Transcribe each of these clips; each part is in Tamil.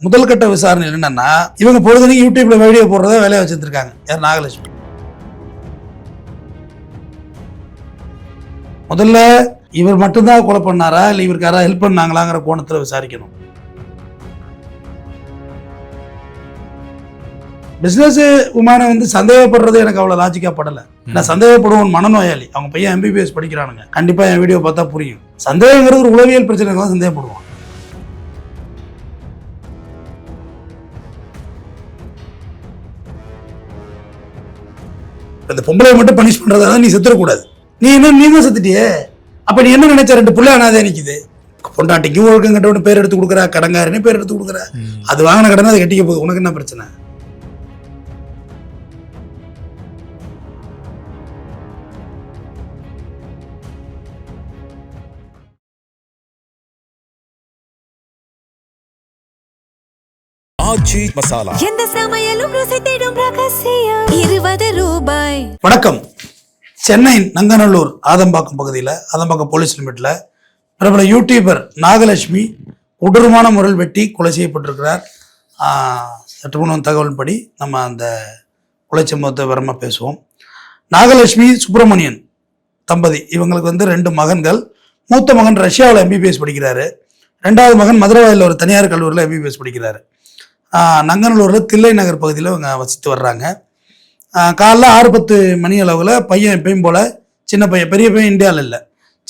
முதல் கட்ட விசாரணை என்னன்னா, இவங்க பொழுதுனைக்கு யூடியூப்ல வீடியோ போடுறத வேலையை வச்சிருக்காங்க. யார்? நாகலட்சுமி. முதல்ல இவர் மட்டும்தான் கொலை பண்ணாரா இல்லை இவருக்கு யாராவது ஹெல்ப் பண்ணாங்களாங்கிற கோணத்தில் விசாரிக்கணும். பிசினஸ் உமான சந்தேகப்படுறது எனக்கு அவ்வளோ லாஜிக்கா படலை. நான் சந்தேகப்படுவோம் மனநோயாளி. அவங்க பையன் MBBS படிக்கிறானுங்க. கண்டிப்பா என் வீடியோ பார்த்தா புரியும். சந்தேகங்கிறது ஒரு உளவியல் பிரச்சனைக்கு தான் சந்தேகப்படுவான். இந்த பொம்பளை மட்டும் பனிஷ் பண்றதா நீ செத்துடக்கூடாது. நீ தான் செத்துட்டியே. அப்ப நீ என்ன நினைச்ச? 2 புள்ள அனாதே நிக்குது. பொண்டாட்டிக்கு ஒழுக்கம் கட்டவனு பேர் எடுத்து கொடுக்குறா, கடங்காரனே பேர் எடுத்து கொடுக்குறா. அது வாங்கின கடனை அதை கட்டிக்க போகுது. உனக்கு என்ன பிரச்சனை? ஆச்சி மசாலா. எந்த சமையலும் ருசி தேடும் ரகசியம். 20 ரூபாய். வணக்கம். சென்னை நங்கநல்லூர் ஆதம்பாக்கம் பகுதியில், ஆதம்பாக்கம் போலீஸ் லிமிட்ல பிரபல யூடியூபர் நாகலட்சுமி கொடூரமான முறையில் வெட்டி கொலை செய்யப்பட்டிருக்கிறார். சற்று முன் தகவல்படி நம்ம அந்த கொலை சம்பவத்தை விவரமாக பேசுவோம். நாகலட்சுமி சுப்பிரமணியன் தம்பதி இவங்களுக்கு 2 மகன்கள். மூத்த மகன் ரஷ்யாவில் MBBS படிக்கிறாரு. 2வது மகன் மதுரவாயில் ஒரு தனியார் கல்லூரியில் MBBS படிக்கிறாரு. நங்கநல்லூரில் தில்லை நகர் பகுதியில் இவங்க வசித்து வர்றாங்க. காலைல 6:10 மணி அளவில் பையன் எப்பயும் போல், சின்ன பையன், பெரிய பையன் இந்தியாவில் இல்லை,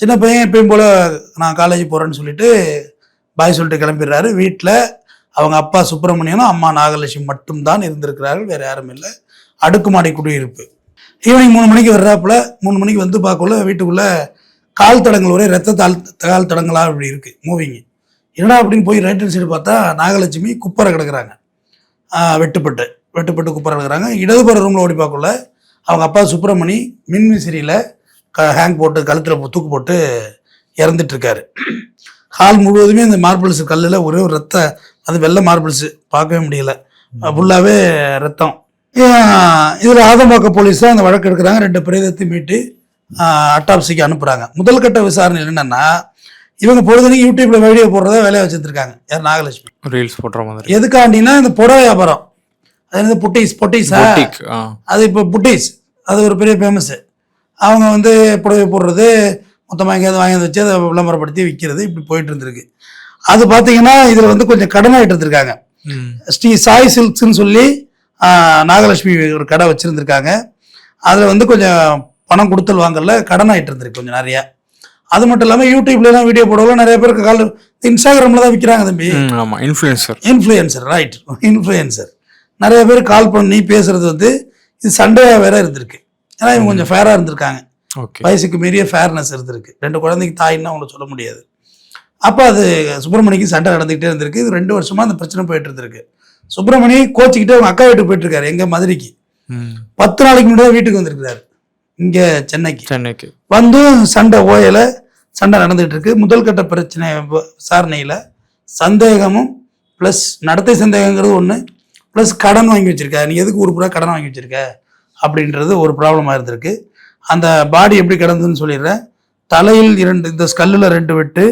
சின்ன பையன் எப்பயும் போல் நான் காலேஜ் போகிறேன்னு சொல்லிட்டு பாய் சொல்லிட்டு கிளம்பிடுறாரு. வீட்டில் அவங்க அப்பா சுப்பிரமணியனும் அம்மா நாகலட்சுமி மட்டும்தான் இருந்திருக்கிறார்கள். வேறு யாரும் இல்லை. அடுக்குமாடி குடியிருப்பு. ஈவினிங் 3 மணிக்கு வர்றாப்புல 3 மணிக்கு பார்க்கல வீட்டுக்குள்ளே கால் தடங்கள், ஒரே கால் தடங்களாக இப்படி இருக்குது மூவிங்கு. என்னடா அப்படின்னு போய் ரைட் ஹேண்ட் சைடு பார்த்தா நாகலட்சுமி குப்பரை கிடக்குறாங்க. வெட்டுப்பட்டு குப்பரை கிடக்குறாங்க. இடதுபுற ரூமில் ஓடி பார்க்கல அவங்க அப்பா சுப்பிரமணி மின்விசிறியில் ஹேங் போட்டு கழுத்தில் தூக்கு போட்டு இறந்துட்டுருக்காரு. ஹால் முழுவதுமே இந்த மார்பிள்ஸ் கல்லில் ஒரே ஒரு ரத்தம், அது வெள்ளை மார்பிள்ஸு, பார்க்கவே முடியல, ஃபுல்லாகவே ரத்தம். இதில் ஆதம்பாக்கம் போலீஸ் தான் அந்த வழக்கு எடுக்கிறாங்க. 2 பிரேதத்தை மீட்டு அட்டாப்சிக்கு அனுப்புகிறாங்க. முதல் கட்ட விசாரணை என்னென்னா, இவங்க பொழுதுனைக்கு யூடியூப்ல வீடியோ போடுறத வேலையை வச்சிருக்காங்க. யார்? நாகலட்சுமி. ரீல்ஸ் போடுற மாதிரி. எதுக்காண்டினா இந்த புடவை வியாபாரம். அது பொட்டிஸா, அது இப்போ புட்டிஸ், அது ஒரு பெரிய ஃபேமஸ். அவங்க புடவை போடுறது, மொத்தமாக எங்கேயாவது வாங்கி வச்சு அதை விளம்பரப்படுத்தி விற்கிறது, இப்படி போயிட்டு இருந்திருக்கு. அது பார்த்தீங்கன்னா இதில் கொஞ்சம் கடனாகிட்டு இருந்திருக்காங்க. ஸ்ரீ சாய் சில்க்ஸ்ன்னு சொல்லி நாகலட்சுமி ஒரு கடை வச்சுருந்துருக்காங்க. அதில் கொஞ்சம் பணம் கொடுத்தல் வாங்கல கடனாகிட்டு இருந்திருக்கு கொஞ்சம் நிறையா. அது மட்டும் இல்லாமல் யூடியூப்லாம் வீடியோ போடலாம் நிறைய பேருக்கு கால் இன்ஸ்டாகிராமில் தான் விற்கிறாங்க தம்பி. ஆமாம், இன்ஃப்ளூயன்சர் ரைட், இன்ஃப்ளூயன்சர். நிறைய பேர் கால் பண்ணி பேசுறது இது சண்டையாக வேற இருந்திருக்கு. ஏன்னா இவங்க கொஞ்சம் ஃபேராக இருந்திருக்காங்க. வயசுக்கு மீறிய ஃபேர்னஸ் இருந்திருக்கு. 2 குழந்தைக்கு தாயின்னு அவங்கள சொல்ல முடியாது. அப்போ அது சுப்பிரமணிக்கு சண்டை நடந்துக்கிட்டே இருந்திருக்கு. இது 2 வருஷமா அந்த பிரச்சனை போயிட்டு இருந்திருக்கு. சுப்பிரமணி கோச்சிக்கிட்டு அவங்க அக்கா வீட்டுக்கு போயிட்டு இருக்காரு. எங்க மதுரைக்கு 10 நாளைக்கு முன்னாடி வீட்டுக்கு வந்திருக்கிறாரு. இங்கே சென்னைக்கு சண்டை ஓயலை, சண்டை நடந்துகிட்டு இருக்கு. முதல் கட்ட பிரச்சனை விசாரணையில் சந்தேகமும் ப்ளஸ் நடத்தை சந்தேகங்கிறது ஒன்று, ப்ளஸ் கடன் வாங்கி வச்சிருக்க, நீ எதுக்கு ஒரு புறா கடன் வாங்கி வச்சிருக்க அப்படின்றது ஒரு ப்ராப்ளமாக இருந்திருக்கு. அந்த பாடி எப்படி கிடந்ததுன்னு சொல்லிடுறேன். தலையில் 2, இந்த ஸ்கல்லில் 2 வெட்டு,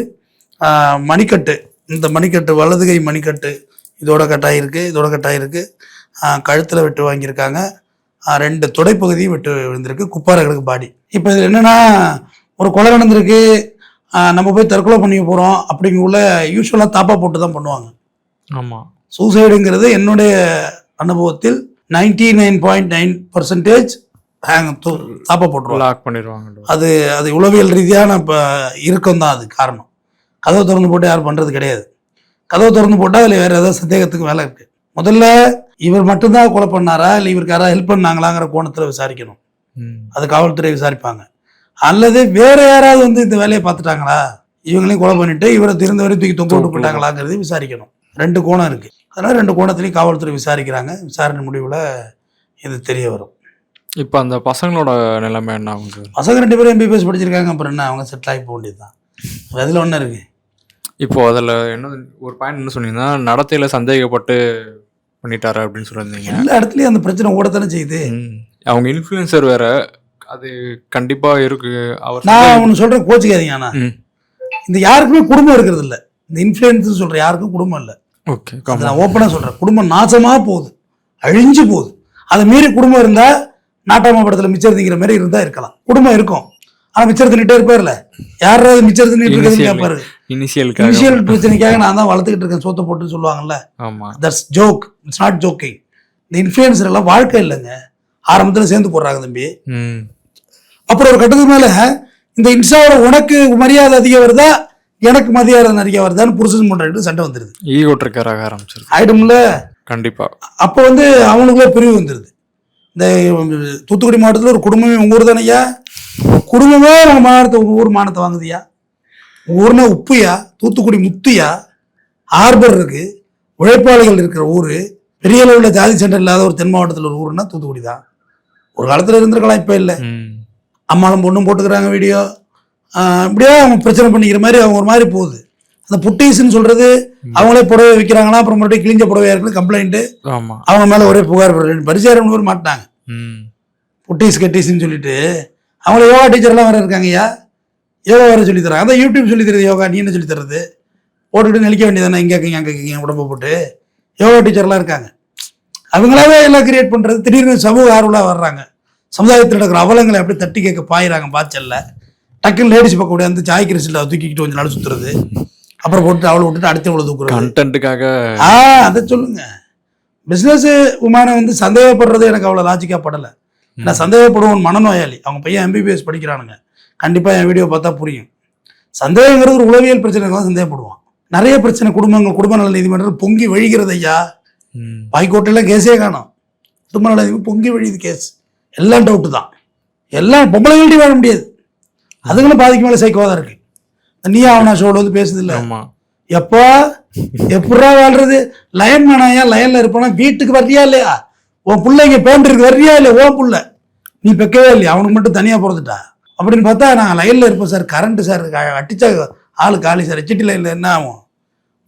மணிக்கட்டு, இந்த மணிக்கட்டு வலதுகை மணிக்கட்டு இதோட கட்டாயிருக்கு. கழுத்தில் வெட்டு வாங்கியிருக்காங்க. 2 தொடைப்பகுதியும் விட்டு விழுந்திருக்கு. குப்பாரை கிடக்கு பாடி. இப்போ இதில் என்னென்னா, ஒரு கொலை நடந்திருக்கு, நம்ம போய் தற்கொலை பண்ணிக்க போகிறோம் அப்படிங்குள்ள யூஸ்வலாக தாப்பா போட்டு தான் பண்ணுவாங்க. ஆமாம், சூசைடுங்கிறது என்னுடைய அனுபவத்தில் 99.9% தாப்பா போட்டுருவாங்க. அது உளவியல் ரீதியான இறுக்கம் தான் அது காரணம். கதவை திறந்து போட்டு யாரும் பண்ணுறது கிடையாது. கதவை திறந்து போட்டால் அதில் வேறு ஏதாவது சந்தேகத்துக்கு வேலை இருக்குது. முதல்ல இவர் மட்டும்தான் கொலை பண்ணாரா இல்லை இவருக்கு யாராவது ஹெல்ப் பண்ணாங்களாங்கிற கோணத்தில் விசாரிக்கணும். அது காவல்துறை விசாரிப்பாங்க. அல்லது வேற யாராவது இந்த வேலையை பார்த்துட்டாங்களா, இவங்களையும் கொலை பண்ணிட்டு இவரை திருந்தவரை தூக்கி தொங்க விட்டு போட்டாங்களாங்கிறது விசாரிக்கணும். 2 கோணம் இருக்கு. அதனால 2 கோணத்திலையும் காவல்துறை விசாரிக்கிறாங்க. விசாரணை முடிவில் இது தெரிய வரும். இப்போ அந்த பசங்களோட நிலைமை என்ன ஆகுது? பசங்க 2 பேரும் MBBS படிச்சிருக்காங்க. அப்புறம் என்ன, அவங்க செட்டில் ஆகி போக வேண்டியது தான். அதில் ஒன்று இருக்கு. இப்போ அதில் என்ன ஒரு பாயிண்ட் என்ன சொன்னீங்கன்னா, நடத்தையில் சந்தேகப்பட்டு பண்ணிட்டாரு அப்படின்னு சொல்லியிருந்தீங்க. எல்லா இடத்துலையும் அந்த பிரச்சனை ஓடத்தானே செய்யுது. அவங்க இன்ஃப்ளூயன்சர் வேற, அது கண்டிப்பா இருக்கு. நான் ஒன்று சொல்றேன், கோச்சிக்காதீங்க. ஆனா இந்த யாருக்குமே குடும்பம் இருக்கிறது இல்லை. இந்த இன்ஃப்ளூயன்ஸ் சொல்ற யாருக்கும் குடும்பம் இல்லை. ஓகே, அதை நான் ஓப்பனாக சொல்கிறேன். குடும்பம் நாசமாக போகுது, அழிஞ்சு போகுது. அதை மீறி குடும்பம் இருந்தால் நாட்டாம படத்தில் மிச்சர் திங்கிற மாதிரி இருந்தால் இருக்கலாம். குடும்பம் இருக்கும், ஆனால் மிச்சர் தின்னுட்டே இருப்பார்ல. யாராவது மிச்சர் தின்னுட்டு இருக்கிறதுன்னு கேட்பாரு. இனிஷியல் பிரச்சனைக்காக நான் தான் வளர்த்துக்கிட்டு இருக்கேன் சோத்தை போட்டு சொல்லுவாங்கல்ல. That's joke, it's not jogging. இந்த இன்ஃப்ளூயன்சர் எல்லாம் வாழ்க்கை இல்லைங்க, ஆரம்பத்தில் சேர்ந்து போடுறாங்க தம்பி. அப்புறம் ஒரு கட்டத்துக்கு மேலே இந்த இன்ஸ்டாவோட உனக்கு மரியாதை அதிகம் வருதா எனக்கு மரியாதை நிறைய வருதான்னு புருஷன் பண்ணுறது சண்டை வந்துடுது. ஈகோ ட்ரிக்கர் ஆக ஆரம்பிச்சிருது. ஆயிடும்ல கண்டிப்பா. அப்போ வந்து அவனுக்குள்ள பிரிவு வந்துடுது. இந்த தூத்துக்குடி மாவட்டத்தில் ஒரு குடும்பமே உங்க ஊர் தானையா, குடும்பமே உங்க மாவட்டத்தை உங்க ஊர் மானத்தை வாங்குதியா. உங்க ஊர்னா உப்புயா, தூத்துக்குடி முத்துயா, ஹார்பர் இருக்கு, உழைப்பாளிகள் இருக்கிற ஊர், பெரிய அளவில் ஜாதி சண்டை இல்லாத ஒரு தென் மாவட்டத்தில் ஒரு ஊருன்னா தூத்துக்குடி தான். ஒரு காலத்தில் இருந்திருக்கலாம், இப்போ இல்லை. அம்மாவும் பொண்ணும் போட்டுக்கிறாங்க வீடியோ, இப்படியே அவங்க பிரச்சனை பண்ணிக்கிற மாதிரி அவங்க ஒரு மாதிரி போகுது. அந்த புட்டீஸ்ன்னு சொல்றது அவங்களே புடவை விற்கிறாங்களா, அப்புறம் மறுபடியும் கிழிஞ்ச புடவையா இருக்குன்னு கம்ப்ளைண்ட், அவங்க மேல ஒரே புகார் பரிசாரம் பேர் மாட்டாங்க. புட்டீஸ் கட்டீஸ்ன்னு சொல்லிட்டு அவங்கள யோகா டீச்சர்லாம் வேற இருக்காங்க. ஐயா யோகா வேற சொல்லி தராங்க. அதான் யூடியூப் சொல்லி தருது யோகா, நீ என்ன சொல்லி தர்றது, போட்டுக்கிட்டு நெளிக்க வேண்டியதானே, இங்கே அங்கே உடம்பு போட்டு யோகா டீச்சர்லாம் இருக்காங்க. அவங்களாவே எல்லாம் கிரியேட் பண்றது. திடீர்னு சமூக ஆர்வலாக வர்றாங்க, சமுதாயத்தில் நடக்கிற அவலங்களை அப்படி தட்டி கேட்க பாயிறாங்க. பாய்ச்சல்ல டக்குன்னு லேடிஸ் பக்கம் கூடிய அந்த சாய் கிரிசில் தூக்கிக்கிட்டு கொஞ்சம் நாள் சுத்துறது, அப்புறம் போட்டு அவளை விட்டுட்டு அடுத்தவளை தூக்குறது கண்டென்ட்டுக்காக. அதை சொல்லுங்க. பிஸ்னஸ் உமான வந்து சந்தேகப்படுறது எனக்கு அவ்வளோ லாஜிக்காக படலை. நான் சந்தேகப்படுவோம் மனநோயாளி, அவங்க பையன் MBBS படிக்கிறானுங்க, கண்டிப்பாக என் வீடியோ பார்த்தா புரியும். சந்தேகங்கிறது ஒரு உளவியல் பிரச்சனைக்கு தான் சந்தேகப்படுவான். நிறைய பிரச்சனை குடும்பங்கள், குடும்ப நல நீதிமன்றம் பொங்கி வழிகிறது ஐயா. ஹைகோர்ட்லாம் கேஸே காணும், குடும்ப நல நீதிமன்றம் பொங்கி வழியுது கேஸ். எல்லாம் டவுட்டு தான், எல்லாம் பொம்பளைகள்ட்டி வாழ முடியாது, அதுங்களும் பாதிக்கு மேலே சைக்கோவா தான் இருக்கு. நீ அவனா ஷோட வந்து பேசுது இல்லை, எப்போ எப்படா வாழ்றது. லயன் மேனாயா, லயன்ல இருப்பானா, வீட்டுக்கு வர்றியா இல்லையா, உன் பிள்ளைங்க பேண்டருக்கு வர்றியா இல்லை, ஓன் புள்ள நீ பெக்கவே இல்லையா, அவனுக்கு மட்டும் தனியாக பிறந்துட்டா அப்படின்னு பார்த்தா நான் லைனில் இருப்பேன் சார், கரண்ட் சார் அடிச்சா ஆளு காலி சார், HT லைனில் என்ன ஆகும்,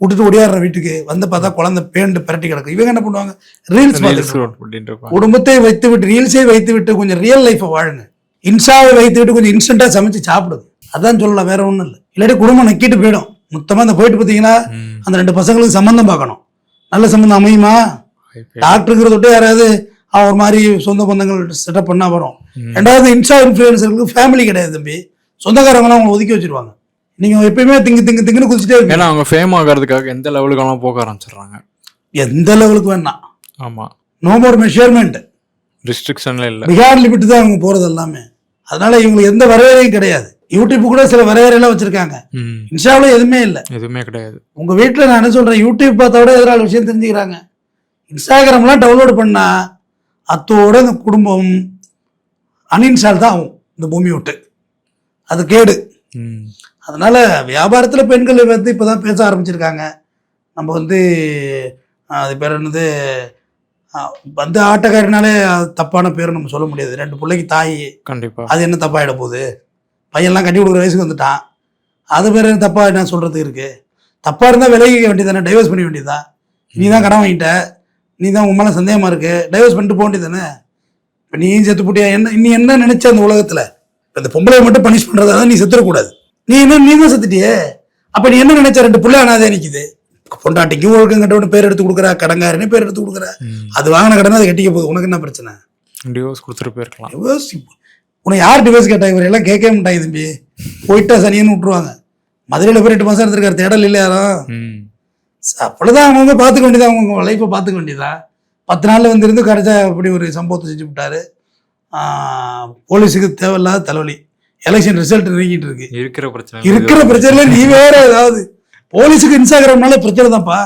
விட்டுட்டு ஒடியாடுற வீட்டுக்கு வந்து பார்த்தா குழந்தை பேண்டு பிரட்டி கிடக்கும். இவங்க என்ன பண்ணுவாங்க, ரீல்ஸ் பார்த்துட்டு குடும்பத்தை வைத்து விட்டு, ரீல்ஸை வைத்து விட்டு கொஞ்சம் ரியல் லைஃப்பை வாழுங்க. இன்ஸ்டாவை வைத்து விட்டு கொஞ்சம் இன்ஸ்டன்ட்டாக சமைச்சு சாப்பிடுது, அதான் சொல்லலாம், வேற ஒன்றும் இல்லை. இல்லாட்டி குடும்பம் நக்கிட்டு போயிடும் மொத்தமாக. அந்த போயிட்டு பார்த்தீங்கன்னா அந்த 2 பசங்களுக்கு சம்மந்தம் பார்க்கணும், நல்ல சம்மந்தம் அமையுமா. டாக்டருங்கிறத விட்டு யாராவது ஒரு மாதிரி சொந்த பந்தங்கள் செட்டப் பண்ணா வரும். ரெண்டாவது இன்ஸ்டா இன்ஃப்ளூயன்சர்களுக்கு ஃபேமிலி கிடையாது தம்பி, சொந்தக்காரங்களாம் அவங்க ஒதுக்கி வச்சிருவாங்க. நீங்க எப்பயுமே திங்குன்னு குதிச்சுட்டே இருக்கு. ஏன்னா அவங்க ஃபேம் ஆகிறதுக்காக எந்த லெவலுக்கெல்லாம் போக ஆரம்பிச்சிடுறாங்க, எந்த லெவலுக்கு வேணா. ஆமா, நோ மோர் மெஷர்மெண்ட், ரெஸ்ட்ரிக்ஷன்ல இல்லை, பிகார் லிமிட் தான் அவங்க போறது எல்லாமே. அதனால இவங்களுக்கு எந்த வரையறையும் கிடையாது. யூடியூப் கூட சில வரையறையெல்லாம் வச்சிருக்காங்க, இன்ஸ்டாவில் எதுவுமே இல்லை, எதுவுமே கிடையாது. உங்க வீட்டில் நான் என்ன சொல்றேன், யூடியூப் பார்த்தா விட எதிரான விஷயம் தெரிஞ்சுக்கிறாங்க. இன்ஸ்டாகிராம்லாம் டவுன்லோடு பண்ணா அத்தோட இந்த குடும்பம் அன்இன்ஸ்டால் தான் ஆகும் இந்த பூமி விட்டு, அது கேடு. அதனால வியாபாரத்தில் பெண்கள் வந்து இப்போதான் பேச ஆரம்பிச்சிருக்காங்க. நம்ம வந்து அது பேர் என்னது வந்து ஆட்டக்காரினாலே தப்பான பேர் நம்ம சொல்ல முடியாது. 2 பிள்ளைக்கு தாய், கண்டிப்பா அது என்ன தப்பாயிட போகுது, பையன்லாம் கட்டி கொடுக்குற வயசுக்கு வந்துட்டான், அது பேர் தப்பா என்ன சொல்றதுக்கு இருக்கு. தப்பா இருந்தால் விலகிக்க வேண்டியதானே, டைவர்ஸ் பண்ண வேண்டியதா. நீ தான் கடன் வாங்கிட்ட, நீ தான் உன் மேலே சந்தேகமா இருக்கு, டைவர்ஸ் பண்ணிட்டு போக வேண்டியதானே. இப்போ நீயும் செத்து போட்டியா, என்ன நீ என்ன நினைச்ச அந்த உலகத்துல, இப்போ இந்த பொம்பளை மட்டும் பனிஷ் பண்றதா நீ செத்துடக்கூடாது. நீ தான் செத்துட்டியே, அப்ப நீ என்ன நினைச்ச, 2 பிள்ளை அனாதே நிக்குது, பொண்டாட்டிக்கு ஒழுக்கம் கட்டவனு பேர் எடுத்து கொடுக்குறா, கடங்காரனே பேர் எடுத்து கொடுக்குற, அது வாங்கின கடனை அதை கட்டிக்க போகுது, உனக்கு என்ன பிரச்சனை. டிவோர்ஸ் கொடுத்துட்டு போயிருக்கலாம். உனக்கு யார் டிவோர்ஸ் கேட்டாங்க, இவர் எல்லாம் கேட்கவே மாட்டாங்க தம்பி, போயிட்டா சனியன்னு விட்டுருவாங்க. மதுரையில் போய் 8 மாசம் இருந்திருக்காரு, தேடல் இல்லை யாரும். அப்படிதான் அவங்க பார்த்துக்க வேண்டியதான், அவங்க லைஃப்பை பார்த்துக்க வேண்டியதான். 10 நாள்ல வந்து கடைச்சா அப்படி ஒரு சம்பவத்தை செஞ்சு விட்டாரு. போலீஸுக்கு தேவையில்லாத தலைவலி. எலெக்ஷன் ரிசல்ட் நெருங்கிட்டு இருக்கு, இருக்கிற பிரச்சனை நீ வேற ஏதாவது. போலீஸுக்கு இன்ஸ்டாகிராம்னால பிரச்சனை தான்ப்பா.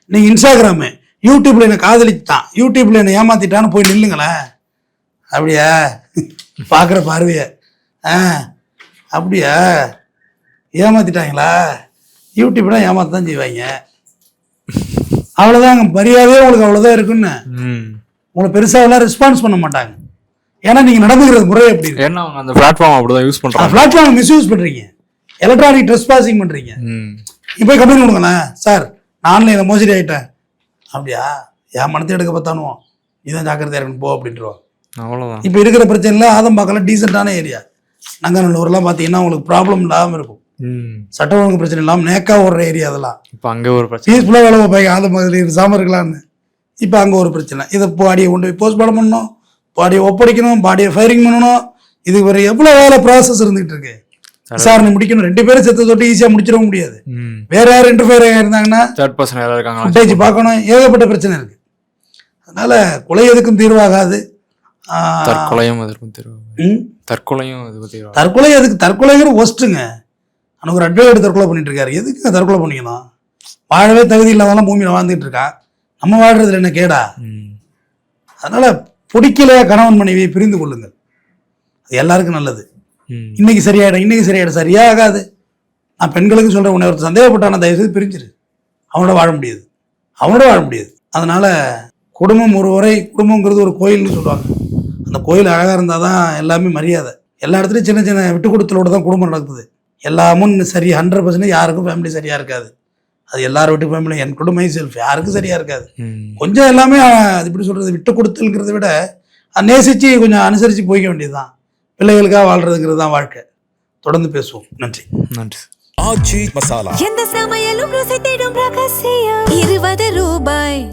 நீங்க இன்ஸ்டாகிராமு யூடியூப்ல என்ன காதலிச்சுட்டான், யூடியூப்ல என்ன ஏமாத்திட்டான்னு போய் நில்லுங்களேன். அப்படியா பாக்குற பார்வைய, அப்படியா ஏமாத்திட்டாங்களா, யூடியூப்னா ஏமாத்தான் செய்வாங்க. அவ்வளோதாங்க, மரியாதையே உங்களுக்கு அவ்வளோதான் இருக்குன்னு. உங்களை பெருசாக ரெஸ்பான்ஸ் பண்ண மாட்டாங்க, ஏன்னா நீங்க நடந்துக்கிறது முறை எப்படி இருக்கு. ஏன்னா அவங்க அந்த பிளாட்ஃபார்ம் அப்படிதான் யூஸ் பண்றாங்க, பிளாட்ஃபார்ம் மிஸ்யூஸ் பண்றீங்க, எலக்ட்ரானிக் ட்ரெஸ்பாசிங் பண்றீங்க. இப்போ கம்பெனி கொடுங்களேன், சார் நான் ஆன்லைனில் மோசடி ஆகிட்டேன், அப்படியா என் மனத்தை எடுக்க பார்த்தானுவோம், இதுதான் ஜாக்கிரதையா இருக்கணும் போ அப்படின்றோம். அவ்வளோதான். இப்போ இருக்கிற பிரச்சனைல ஆதம்பாக்கெல்லாம் டீசெண்டான ஏரியா, நங்கநல்லூர்லாம் பார்த்தீங்கன்னா உங்களுக்கு ப்ராப்ளம் இல்லாமல் இருக்கும். சட்டம் ஒழுங்கு பிரச்சனை இல்லாமல் நேக்கா ஓடுற ஏரியா அதெல்லாம். இப்போ அங்கே ஒரு பிரச்சனை. பீஸ்ஃபுல்லாக வேலை பார்ப்பாங்க, ஆத மாதிரி பேசாமல் இருக்கலாம்னு. இப்போ அங்கே ஒரு பிரச்சனை. இதை பாடியை கொண்டு போய் போஸ்ட்மார்ட்டம் பண்ணணும், பாடியை ஒப்படைக்கணும், பாடியை ஃபயரிங் பண்ணணும். இதுக்கு ஒரு எவ்வளோ வேலை ப்ராசஸ் இருந்துகிட்டு இருக்கு. விசாரணை முடிக்கணும். 2 பேரும் செத்து தொட்டு ஈஸியாக முடிச்சிடவும் முடியாது. வேற யாரும் இன்டர்ஃபியர் இருந்தாங்கன்னா தேர்ட் பர்சன் யாராவது இருக்காங்க, ஃபுட்டேஜ் பார்க்கணும். ஏகப்பட்ட பிரச்சனை இருக்கு. அதனால கொலை எதுக்கும் தீர்வாகாது. தற்கொலையும் அதற்கும் தீர்வு. தற்கொலையும் அதுக்கு தீர்வு. தற்கொலை எதுக்கு? தற்கொலைங்கிற ஒஸ்ட்டுங்க. எனக்கு ஒரு அட்வொகேட் தற்கொலை பண்ணிட்டு இருக்காரு. எதுக்கு தற்கொலை பண்ணிக்கணும்? வாழவே தகுதி இல்லாதெல்லாம் பூமியில் வாழ்ந்துட்டு இருக்கான். நம்ம வாழ்றதுல என்ன கேடா? அதனால பிடிக்கலையா கணவன் மனைவியை பிரிந்து கொள்ளுங்கள். அது எல்லாருக்கும் நல்லது. இன்னைக்கு சரியாயிடும். சரியாகாது. நான் பெண்களுக்கு சொல்றேன், உன்னை ஒரு சந்தேகப்பட்டான தயவு செய்து பிரிஞ்சிரு. அவனோட வாழ முடியாது. அதனால குடும்பம் ஒரு உரை. குடும்பங்கிறது ஒரு கோயில்னு சொல்லுவாங்க. அந்த கோயில் அழகாக இருந்தால் தான் எல்லாமே மரியாதை. எல்லா இடத்துலையும் சின்ன சின்ன விட்டு கொடுத்தலோட தான் குடும்பம் நடக்குது. எல்லாமும் சரி 100% யாருக்கும் ஃபேமிலி சரியாக இருக்காது. அது எல்லாரும் வீட்டு ஃபேமிலி, என் குடும்பம் செல்ஃப் யாருக்கும் சரியாக இருக்காது. கொஞ்சம் எல்லாமே அது இப்படி சொல்கிறது, விட்டு கொடுத்தல்ங்கிறத விட அதை நேசித்து கொஞ்சம் அனுசரித்து போய்க்க வேண்டியது தான். பிள்ளைகளுக்காக வாழ்கிறதுங்கிறது தான் வாழ்க்கை. தொடர்ந்து பேசுவோம். நன்றி. எந்த சமையலும் ருசி தேடும் ரகசியம். 20 ரூபாய்.